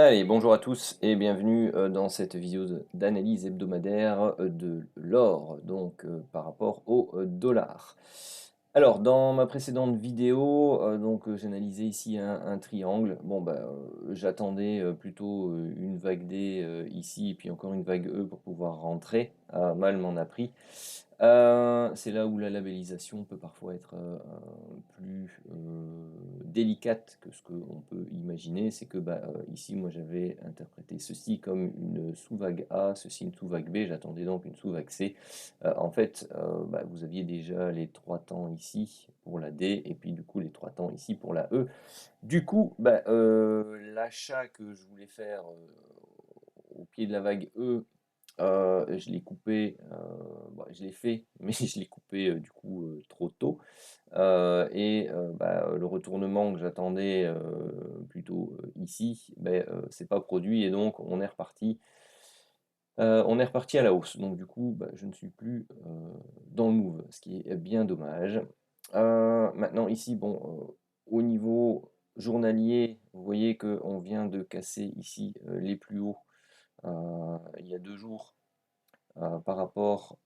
Allez, bonjour à tous et bienvenue dans cette vidéo d'analyse hebdomadaire de l'or, donc par rapport au dollar. Alors, dans ma précédente vidéo, j'analysais ici un triangle. Bon, bah, j'attendais plutôt une vague D ici et puis encore une vague E pour pouvoir rentrer. Ah, mal m'en a pris. C'est là où la labellisation peut parfois être plus délicate que ce qu'on peut imaginer. C'est que bah, ici, moi j'avais interprété ceci comme une sous-vague A, ceci une sous-vague B, j'attendais donc une sous-vague C. En fait, bah, vous aviez déjà les trois temps ici pour la D, et puis du coup les trois temps ici pour la E. Du coup, bah, l'achat que je voulais faire au pied de la vague E, je l'ai coupé, bah, je l'ai fait, mais je l'ai coupé, du coup, trop tôt, bah, le retournement que j'attendais, plutôt, ici, beh, s'est pas produit et donc on est reparti à la hausse. Donc du coup, bah, je ne suis plus, dans le move, ce qui est bien dommage. Maintenant ici, bon, au niveau journalier, vous voyez qu'on vient de casser ici, les plus hauts, il y a 2 jours. Par rapport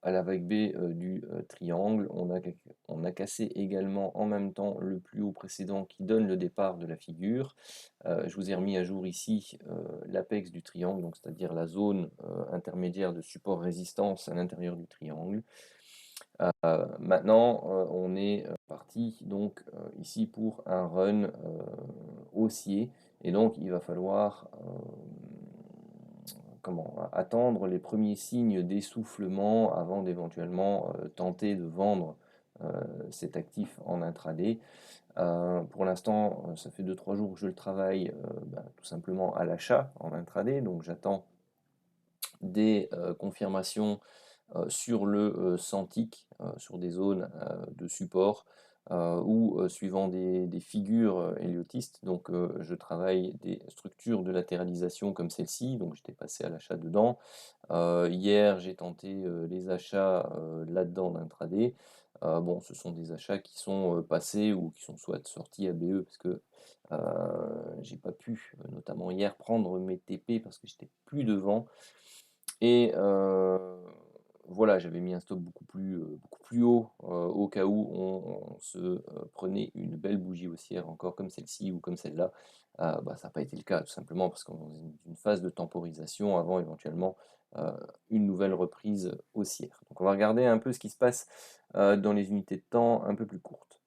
à la vague B du triangle, on a cassé également en même temps le plus haut précédent qui donne le départ de la figure. Je vous ai remis à jour ici l'apex du triangle, donc c'est-à-dire la zone intermédiaire de support-résistance à l'intérieur du triangle. Maintenant, on est parti donc ici pour un run haussier, et donc il va falloir attendre les premiers signes d'essoufflement avant d'éventuellement tenter de vendre cet actif en intraday. Pour l'instant, ça fait 2-3 jours que je le travaille bah, tout simplement à l'achat en intraday, donc j'attends des confirmations sur le Santic, sur des zones de support, ou suivant des figures héliotistes. Donc je travaille des structures de latéralisation comme celle-ci, donc j'étais passé à l'achat dedans. Hier, j'ai tenté les achats là-dedans d'intraday. Bon, ce sont des achats qui sont passés ou qui sont soit sortis à BE parce que j'ai pas pu, notamment hier, prendre mes TP parce que j'étais plus devant. Et voilà, j'avais mis un stop beaucoup plus haut au cas où on se prenait une belle bougie haussière encore comme celle-ci ou comme celle-là. Bah, ça n'a pas été le cas, tout simplement parce qu'on est dans une phase de temporisation avant éventuellement euh, une nouvelle reprise haussière. Donc on va regarder un peu ce qui se passe dans les unités de temps un peu plus courtes.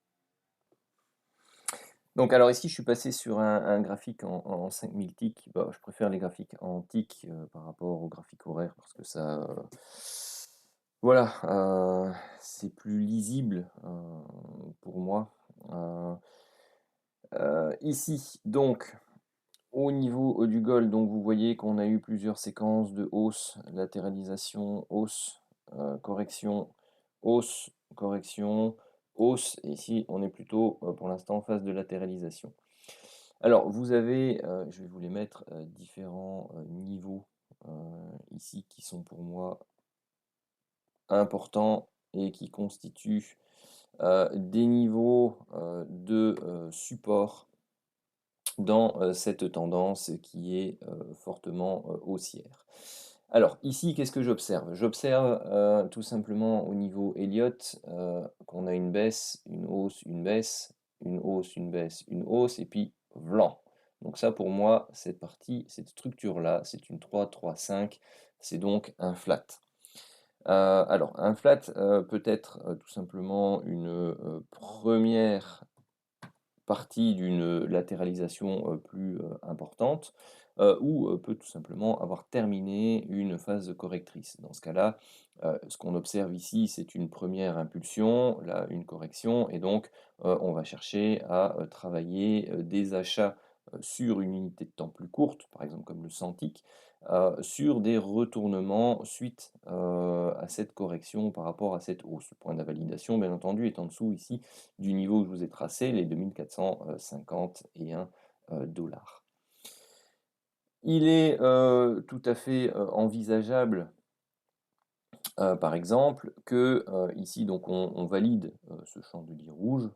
Donc alors ici, je suis passé sur un graphique en 5000 ticks. Bah, je préfère les graphiques en ticks par rapport aux graphiques horaires parce que ça, voilà, c'est plus lisible pour moi. Euh, Ici, donc, au niveau du gold, donc vous voyez qu'on a eu plusieurs séquences de hausse, latéralisation, hausse, correction, hausse, correction, hausse. Et ici, on est plutôt pour l'instant en phase de latéralisation. Alors, vous avez, je vais vous les mettre, différents niveaux ici qui sont pour moi importants et qui constituent des niveaux de support dans cette tendance qui est fortement haussière. Alors ici, qu'est-ce que j'observe? J'observe tout simplement au niveau Elliott qu'on a une baisse, une hausse, une baisse, une hausse, une baisse, une hausse, et puis vlan. Donc ça pour moi, cette partie, cette structure-là, c'est une 3-3-5, c'est donc un flat. Alors un flat peut être tout simplement une première partie d'une latéralisation plus importante, ou peut tout simplement avoir terminé une phase correctrice. Dans ce cas-là, ce qu'on observe ici, c'est une première impulsion, là une correction, et donc on va chercher à travailler des achats sur une unité de temps plus courte, par exemple comme le Santic, sur des retournements suite à cette correction par rapport à cette hausse. Le point de validation, bien entendu, est en dessous ici du niveau que je vous ai tracé, les 2451 dollars. Il est tout à fait envisageable Par exemple que, ici donc on valide, ce chandelier rouge,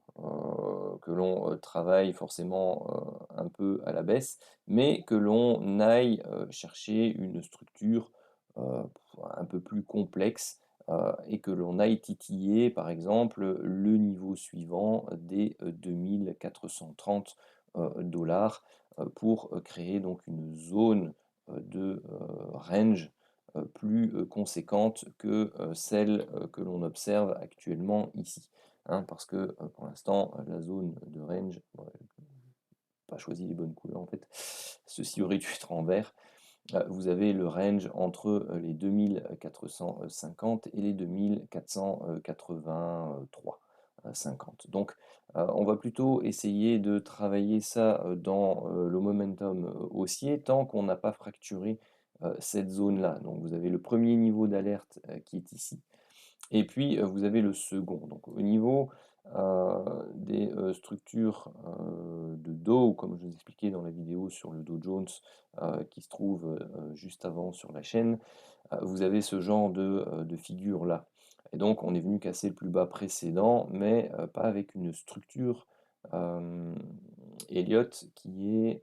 que l'on, travaille forcément, un peu à la baisse, mais que l'on aille, chercher une structure, un peu plus complexe, et que l'on aille titiller par exemple, le niveau suivant des, 2 430 $, pour, créer donc une zone, de, range plus, conséquente que, celle, que l'on observe actuellement ici, hein. Parce que, pour l'instant, la zone de range, bon, pas choisi les bonnes couleurs en fait, ceci aurait dû être en vert. Vous avez le range entre, les 2 450 et les 2 483, 50. Donc, on va plutôt essayer de travailler ça, dans, le momentum, haussier tant qu'on n'a pas fracturé, cette zone-là. Donc vous avez le premier niveau d'alerte, qui est ici. Et puis, vous avez le second. Donc au niveau, des, structures, de dos, ou comme je vous expliquais dans la vidéo sur le Dow Jones, qui se trouve, juste avant sur la chaîne, vous avez ce genre de figure-là. Et donc on est venu casser le plus bas précédent, mais, pas avec une structure, hem, Elliott qui est,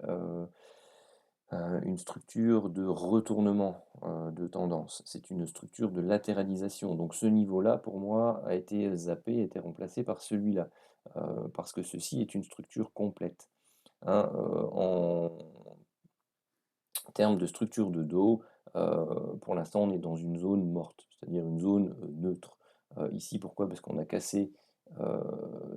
une structure de retournement, de tendance. C'est une structure de latéralisation. Donc ce niveau-là, pour moi, a été zappé, a été remplacé par celui-là, parce que ceci est une structure complète, hein. En termes de structure de dos, pour l'instant, on est dans une zone morte, c'est-à-dire une zone, neutre. Ici, pourquoi? Parce qu'on a cassé,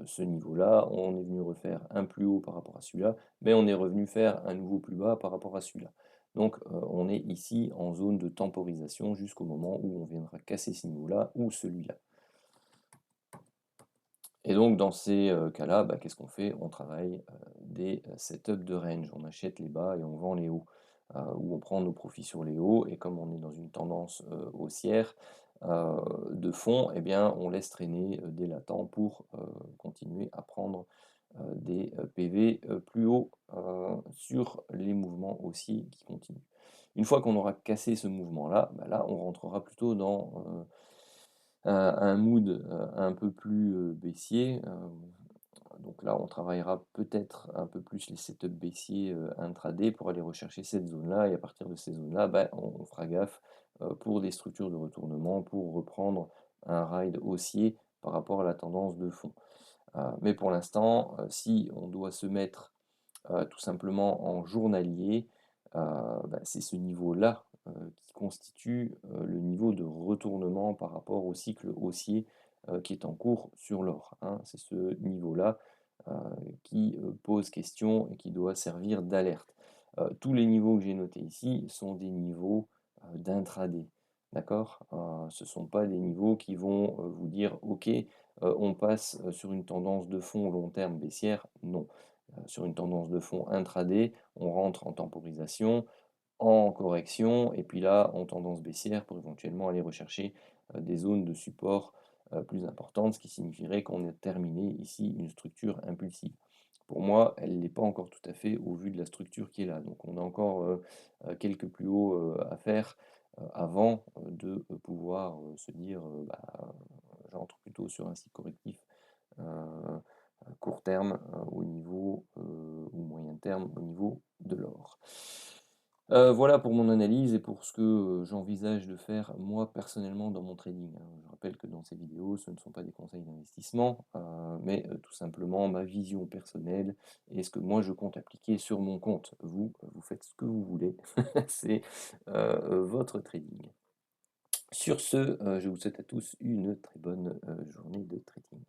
ce niveau-là, on est venu refaire un plus haut par rapport à celui-là, mais on est revenu faire un nouveau plus bas par rapport à celui-là. Donc, on est ici en zone de temporisation jusqu'au moment où on viendra casser ce niveau-là ou celui-là. Et donc dans ces, cas-là, bah, qu'est-ce qu'on fait? On travaille, des, setups de range. On achète les bas et on vend les hauts, ou on prend nos profits sur les hauts, et comme on est dans une tendance, haussière, de fond, eh bien on laisse traîner, des latents pour, continuer à prendre, des, PV, plus hauts, sur les mouvements haussiers qui continuent. Une fois qu'on aura cassé ce mouvement-là, bah, là on rentrera plutôt dans, un mood, un peu plus, baissier, donc là, on travaillera peut-être un peu plus les setups baissiers, intraday pour aller rechercher cette zone-là, et à partir de ces zones-là, bah, on fera gaffe, pour des structures de retournement, pour reprendre un ride haussier par rapport à la tendance de fond. Mais pour l'instant, si on doit se mettre, tout simplement en journalier, bah, c'est ce niveau-là, qui constitue, le niveau de retournement par rapport au cycle haussier, qui est en cours sur l'or, hein. C'est ce niveau-là, heu, qui, pose question et qui doit servir d'alerte. Tous les niveaux que j'ai notés ici sont des niveaux, d'intraday, d'accord? Ce ne sont pas des niveaux qui vont, vous dire: «OK, on passe, sur une tendance de fond long terme baissière». Non. Sur une tendance de fond intraday, on rentre en temporisation, en correction, et puis là, en tendance baissière pour éventuellement aller rechercher, des zones de support, plus importantes, ce qui signifierait qu'on a terminé ici une structure impulsive. Pour moi, elle n'est pas encore tout à fait au vu de la structure qui est là. Donc on a encore, quelques plus hauts, à faire, avant, de, pouvoir, se dire, bah, j'entre plutôt sur un cycle correctif, heu court terme, au niveau, ou moyen terme au niveau de l'or. Voilà pour mon analyse et pour ce que, j'envisage de faire moi personnellement dans mon trading, hein. Je rappelle que dans ces vidéos, ce ne sont pas des conseils d'investissement, mais, tout simplement ma vision personnelle et ce que moi je compte appliquer sur mon compte. Vous, vous faites ce que vous voulez, c'est, votre trading. Sur ce, je vous souhaite à tous une très bonne, journée de trading.